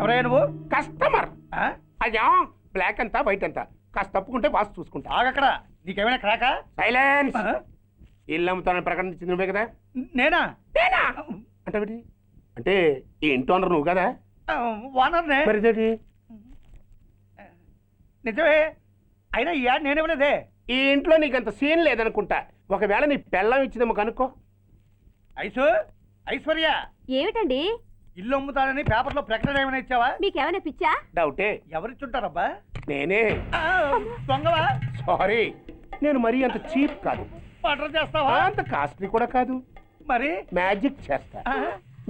ఎవరయ్యా నువ్వు? కస్టమర్. ఆ? అయ్యా బ్లాక్ అంతా వైట్ అంతా కాస్త తప్పుకుంటే బాస్ చూసుకుంటా. ఆగక్కడ. నీకేమైనా క్రాకా? సైలెన్స్. ఆ? ఇల్లు అమ్ముతానని ప్రకటించింది నువ్వే కదా? నేనా? నేనా అంటే ఏంటి? అంటే ఈ ఇంటి ఓనర్ నువ్వు కదా? ఓనర్నే. మరి ఇదేంటి? నిజమే. అయినా ఈ యాడ్ నేనేమలేదే. ఈ ఇంట్లో నీకంత సీన్ లేదనుకుంటా. ఒకవేళ నీ పెళ్ళం ఇచ్చిందేమో కనుక్కో. ఐశ్వర్య, ఏమిటండి? ఇల్లు అమ్ముతానని పేపర్లో ప్రకటన ఏమైనా ఇచ్చావా? మీకేమైనా పిచ్చా? డౌటే. ఎవరిచ్చుంటారబ్బా? నేనే. దొంగవా? సారీ, నేను మరీ అంత చీప్ కాదు. మర్డర్ చేస్తావా? అంత కాస్ట్లీ కూడా కాదు. మరి మ్యాజిక్ చేస్తా.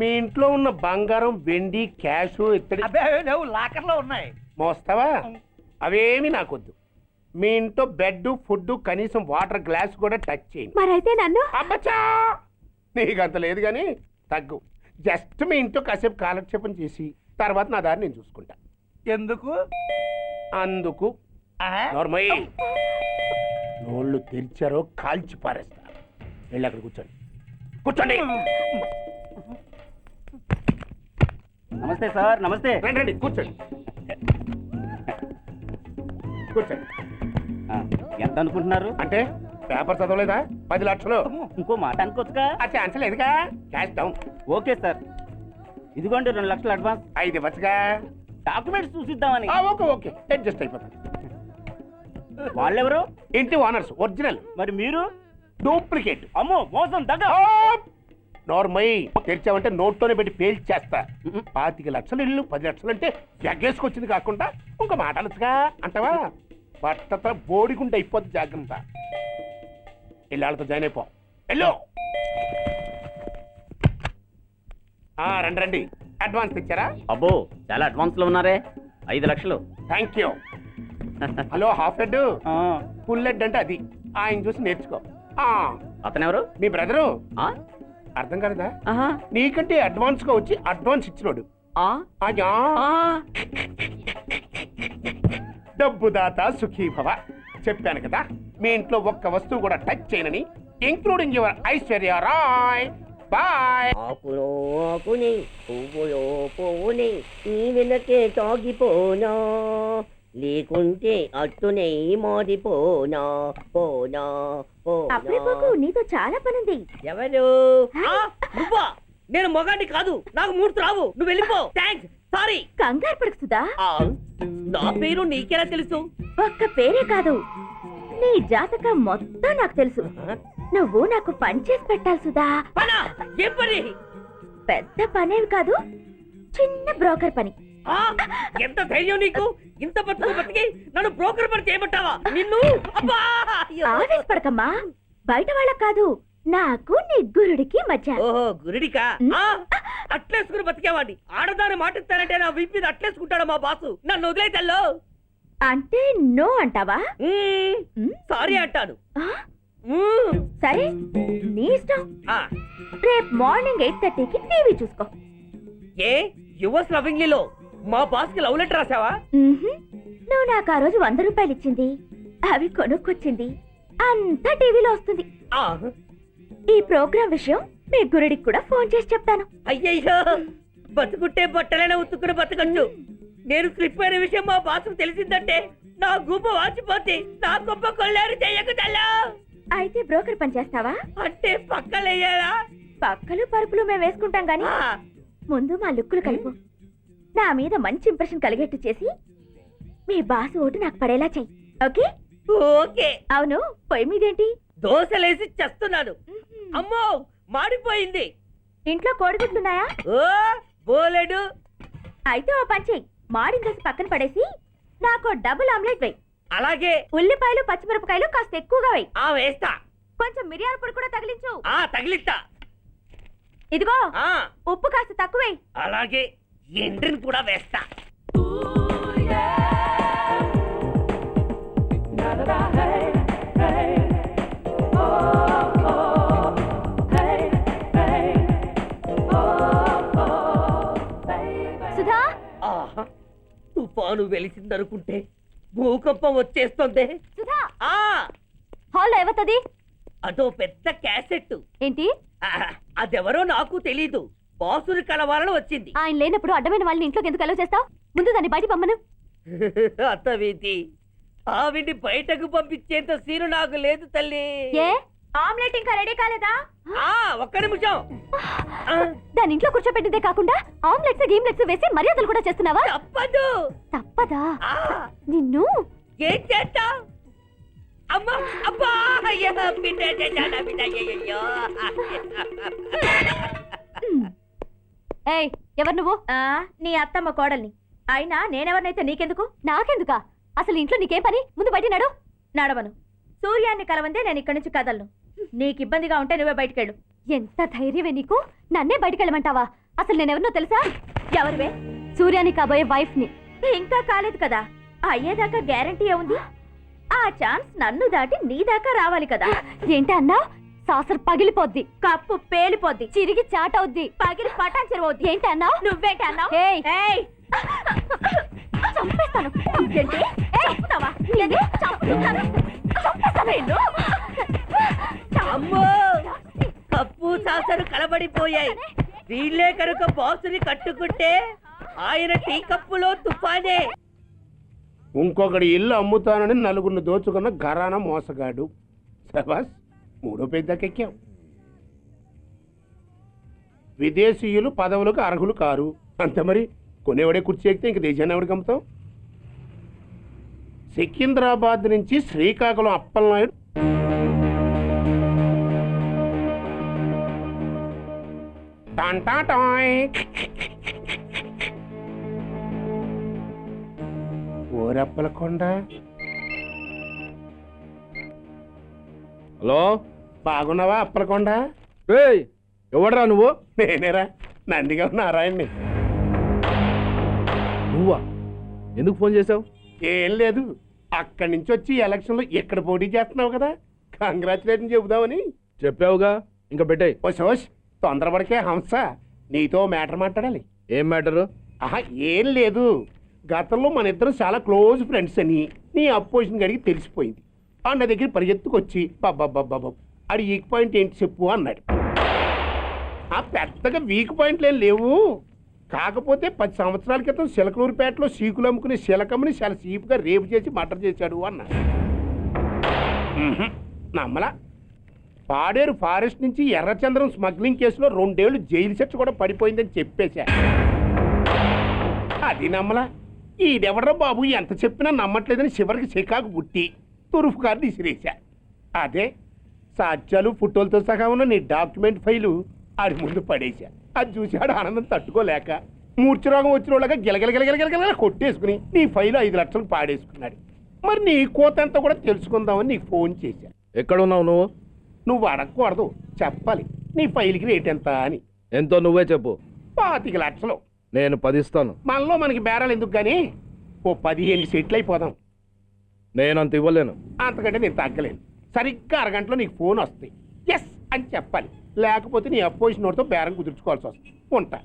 మీ ఇంట్లో ఉన్న బంగారం, వెండి, క్యాష్, ఇత్తడి అబ్బే లేవు, లాకర్లో ఉన్నాయి. మోస్తావా? అవేమి నాకొద్దు. మీ ఇంట్లో బెడ్, ఫుడ్, కనీసం వాటర్ గ్లాస్ కూడా టచ్ చేయండి. మరైతే నన్ను అబ్బచ్చా, నీకంత లేదు కానీ తగ్గు. జస్ట్ మీ ఇంట్లో కాసేపు కాలక్షేపం చేసి తర్వాత నా దారి నేను చూసుకుంటా. ఎందుకు? అందుకు. నోర్మయ్య, నోళ్ళు తెరిచారో కాల్చి పారేస్తా. వెళ్ళి అక్కడ కూర్చోండి. కూర్చోండి. నమస్తే సార్. నమస్తే. రండి రండి, కూర్చోండి. కూర్చోండి. ఎంత అనుకుంటున్నారు? అంటే పేపర్ చదవలేదా? 10 లక్షలు. ఇంకో మాట అనుకోవచ్చుగా. ఆ ఛాన్స్ లేదుగా. Cash down. ఓకే సార్, ఇదిగోండి 2 లక్షలు అడ్వాన్స్. 5 ఇవ్వచ్చుగా. డాక్యుమెంట్స్ చూసిద్దామని. ఓకే ఓకే, అడ్జస్ట్ అయిపోతాను. వాళ్ళెవరు? ఇంటి ఓనర్స్, ఒరిజినల్. మరి మీరు? డూప్లికేట్. అమ్మో, మోసం, దగ్గ. నోర్మై, తెరిచావంటే నోట్తోనే పెట్టి పేల్చేస్తా. 25 లక్షలు ఇల్లు 10 లక్షలు అంటే ఎగ్గేసుకొచ్చింది కాకుండా ఇంకో మాట అనొచ్చుగా అంటావా? బట్టతో బోడిగుంటే అయిపోద్ది. జాగ్రత్త. ఇళ్ళతో జాయిన్ అయిపో. వెళ్ళు. రండి రండి. అడ్వాన్స్ ఇచ్చారా? అబ్బో, చాలా అడ్వాన్స్ లో ఉన్నారే. 5 లక్షలు. Thank you. Hello, half head, full head అంటే అది. ఆయన చూసి నేర్చుకో. అతనెవరు? మీ బ్రదరు. అర్థం కాలేదా? నీకంటే అడ్వాన్స్ గా వచ్చి అడ్వాన్స్ ఇచ్చినోడు. డబ్బు దాత సుఖీ భవ. చెప్పాను కదా, మీ ఇంట్లో ఒక్క వస్తువు కూడా టచ్ చేయనని, including your Aishwarya Rai. Bye. ఆకులో ఆకుని పువ్వులో పువ్వుని నీ వెనకే తాగిపోనా, లేకుంటే అట్టునే మారిపోనా పోనా అప్పుడే నీతో చాలా పనుంది. ఎవరు? నువ్వా? నేను మొగాన్ని కాదు, నాకు మూర్తి రావు. నువ్వు వెళ్ళిపో. Thanks, sorry. కంగారు పడుకుదా? నా పేరు నీకెలా తెలుసు? ఒక్క పేరే కాదు, నీ జాతకం మొత్తం నాకు తెలుసు. నువ్వు నాకు పని చేసి పెట్టాలి సుధా. పనా? ఏం పని? పెద్ద పనేవి కాదు, చిన్న బ్రోకర్ పని. ఎంత ధైర్యం నీకు? ఇంత బతికి నన్ను బ్రోకర్ పని చేయమంటావా? నిన్ను ఆవేశపడకమ్మా. బయట వాళ్ళకు కాదు, నాకు నీ గురుడికి మధ్య. ఓహో, గురుడికా? అట్లేసుకుని బతికేవాడిని. ఆడదాని మాట ఇస్తానంటే నా వీపు మీద అట్లేసుకుంటాడు మా బాసు. నన్ను వదిలేతల్లో. అంటే నో అంటావా? సారీ అంటాను. సరే, నీ ఇష్టం. రేపు మార్నింగ్ 8:30కి టీవీ చూసుకో. ఏ యువర్స్ లవింగ్లీలో మా బాస్ కి లవ్ లెటర్ రాసావా? నువ్వు నాకు ఆ రోజు 100 రూపాయలు ఇచ్చింది, అవి కొనుక్కొచ్చింది అంతా టీవీలో వస్తుంది. ఈ ప్రోగ్రాం విషయం మీ గురుడికి కూడా ఫోన్ చేసి చెప్తాను. అయ్యయ్యో, బతుకుంటే బట్టలైనా ఉత్తుకుని బతకచ్చు. నేను స్లిప్ అయిన విషయం మా బాసు తెలిసిందంటే నా గుబ్బ వాచిపోతే నా గొప్ప కొల్లారు చెయ్యకుదల్లా. అయితే బ్రోకర్ పని చేస్తావా? అంటే పక్కలేయాలా? పక్కలు పరుపులు మేము వేసుకుంటాం గాని ముందు మా లుక్కులు కలుపు. నా మీద మంచి ఇంప్రెషన్ కలిగేట్టు చేసి మీ బాసు ఓటు నాకు పడేలా చెయ్యి. ఓకే? ఓకే. అవును, పొయ్యి మీదేంటి? దోశలేసి చేస్తున్నాను. అమ్మో, మాడిపోయింది. ఇంట్లో కోడిగుడ్లున్నాయా? ఓ బోలెడు. అయితే ఓ పని చెయ్యి, మాడి దోశ పక్కన పడేసి నాకు డబుల్ ఆమ్లెట్ వెయ్యి. అలాగే. ఉల్లిపాయలు పచ్చిమిరపకాయలు కాస్త ఎక్కువగా వెయ్యి. వేస్తా. కొంచెం మిరియాల పొడి కూడా తగిలించు. తగిలిస్తా. ఇదిగో ఉప్పు కాస్త తక్కువ వెయ్యి. అలాగే, ఎండ్రిని కూడా వేస్తా. సుధా, తుఫాను వెలిసిందనుకుంటే భూకంపం వచ్చేస్తుంది. సుధా, హాల్లో ఏవతది? అదో పెద్ద క్యాసెట్. ఏంటి? అదెవరో నాకు తెలీదు. బాసుని కలవాలని వచ్చింది. ఆయన లేనప్పుడు అడ్డమైన వాళ్ళని ఇంట్లోకి ఎందుకు అలౌ చేస్తావు? ముందు దాన్ని బయట పమ్మను. అత్తవేంటి ఆవిడ్ని బయటకు పంపించేంత సీను నాకు లేదు తల్లి. ఏ ఆమ్లెట్ ఇంకా రెడీ కాలేదా? ఒక్క నిమిషం. దాని ఇంట్లో కూర్చోపెట్టిందే కాకుండా ఆమ్లెట్స్ గీమ్లెట్స్ వేసి మర్యాదలు కూడా చేస్తున్నావా? తప్పదు. తప్పదా? నిన్ను ఏం చేస్తా? అమ్మా అబ్బా అయ్యా బిడ్డ చేశానా బిడ్డ అయ్యయ్యో. ఏయ్ ఎవరు నువ్వు? నీ అత్తమ్మ కోడల్ని. అయినా నేనెవరినైతే నీకెందుకు? నాకెందుకా? అసలు ఇంట్లో నీకేం పని? ముందు బయట నడు. నడవను. సూర్యాన్ని కలవందే నేను ఇక్కడి నుంచి కదలను. నీకు ఇబ్బందిగా ఉంటే నువ్వే బయటకెళ్ళు. ఎంత ధైర్యమే నీకు? నన్నే బయటకెళ్ళమంటావా? అసలు నేనెవరినో తెలుసా? ఎవరివే? సూర్యాని కాబోయే వైఫ్ ని. ఇంకా కాలేదు కదా, అయ్యేదాకా గ్యారంటీ ఏముంది? ఆ ఛాన్స్ నన్ను దాటి నీ దాకా రావాలి కదా. ఏంటి అన్నా? సాసర్ పగిలిపోద్ది, కప్పు పేలిపోద్ది, చిరిగి చాటవుద్ది, పగిలి పటాన్ చెరువవుద్ది. ఏంటి అన్నా? నువ్వేంటి అన్నా? చంపేస్తాను. ఏంటి? చంపుతావా? అమ్మో కప్పు సాసరు కలబడిపోయాయి. వీళ్ళే కనుక బాసుని కట్టుకుంటే ఆయన టీ కప్పులో తుఫానే. ఇంకొకటి ఇల్లు అమ్ముతానని నలుగురిని దోచుకున్న ఘరానా మోసగాడు. శబాస్, మూడో పెద్దకెక్కాం. విదేశీయులు పదవులకు అర్హులు కారు. అంతే మరి, కొనేవాడే కుర్చీ ఎక్కితే ఇంక దేశాన్ని ఎవరికి అమ్ముతాం? సికింద్రాబాద్ నుంచి శ్రీకాకుళం అప్పలనాయుడు ఓరప్పలకొండ. హలో, బాగున్నావా అప్పలకొండ? ఎవడరా నువ్వు? నేనేరా, నందిగా నారాయణ్ని. నువ్వా? ఎందుకు ఫోన్ చేసావు? ఏం లేదు, అక్కడి నుంచి వచ్చి ఎలక్షన్లో ఇక్కడ పోటీ చేస్తున్నావు కదా, కంగ్రాచులేషన్ చెబుదామని. చెప్పావుగా, ఇంకా పెట్టాయి. ఓ సోష్, తొందరపడికే హంస, నీతో మ్యాటర్ మాట్లాడాలి. ఏం మ్యాటరు? ఆహా, ఏం లేదు. గతంలో మన ఇద్దరు చాలా క్లోజ్ ఫ్రెండ్స్ అని నీ అపోజిషన్ గడికి తెలిసిపోయింది. అన్న దగ్గర పరిగెత్తుకొచ్చి బాబా అది వీక్ పాయింట్ ఏంటి చెప్పు అన్నాడు. ఆ పెద్దగా వీక్ పాయింట్లు ఏం లేవు, కాకపోతే 10 సంవత్సరాల క్రితం చిలకలూరుపేటలో సీకులు అమ్ముకునే శిలకమ్మని చాలా సీపుగా రేపు చేసి మర్డర్ చేశాడు అన్నాడు. నమ్మలా. పాడేరు ఫారెస్ట్ నుంచి ఎర్రచంద్రం స్మగ్లింగ్ కేసులో 2 ఏళ్లు జైలు శిక్ష కూడా పడిపోయిందని చెప్పేశా. అది నమ్మలా. ఈడెవడ్రా బాబు ఎంత చెప్పినా నమ్మట్లేదని చివరికి చికాకు పుట్టి తురుపు కార్డు ఇసిరేశా. అదే సాక్ష్యాలు ఫోటోలతో సహా ఉన్న నీ డాక్యుమెంట్ ఫైలు ఆడి ముందు పడేశా. అది చూశాడు ఆనందం తట్టుకోలేక మూర్ఛరోగం వచ్చిన వాళ్ళగా గిలగిలగిలగిలగిలగిల కొట్టేసుకుని నీ ఫైలు 5 లక్షలకు పాడేసుకున్నాడు. మరి నీ కోతంతా కూడా తెలుసుకుందామని నీకు ఫోన్ చేశా. ఎక్కడున్నావు నువ్వు? నువ్వు అడగకూడదు, చెప్పాలి. నీ ఫైల్కి రేట్ ఎంత అని. ఎంతో నువ్వే చెప్పు. 25 లక్షలు. నేను 10 ఇస్తాను. మనలో మనకి బేరాలు ఎందుకు కానీ ఓ 15 సెట్లు అయిపోదాం. నేను అంత ఇవ్వలేను. అంతకంటే నేను తగ్గలేను. సరిగ్గా అరగంటలో నీకు ఫోన్ వస్తాయి. ఎస్ అని చెప్పాలి, లేకపోతే నీ అపోజిషన్ వాడితో బేరం కుదుర్చుకోవాల్సి వస్తుంది. ఉంటా.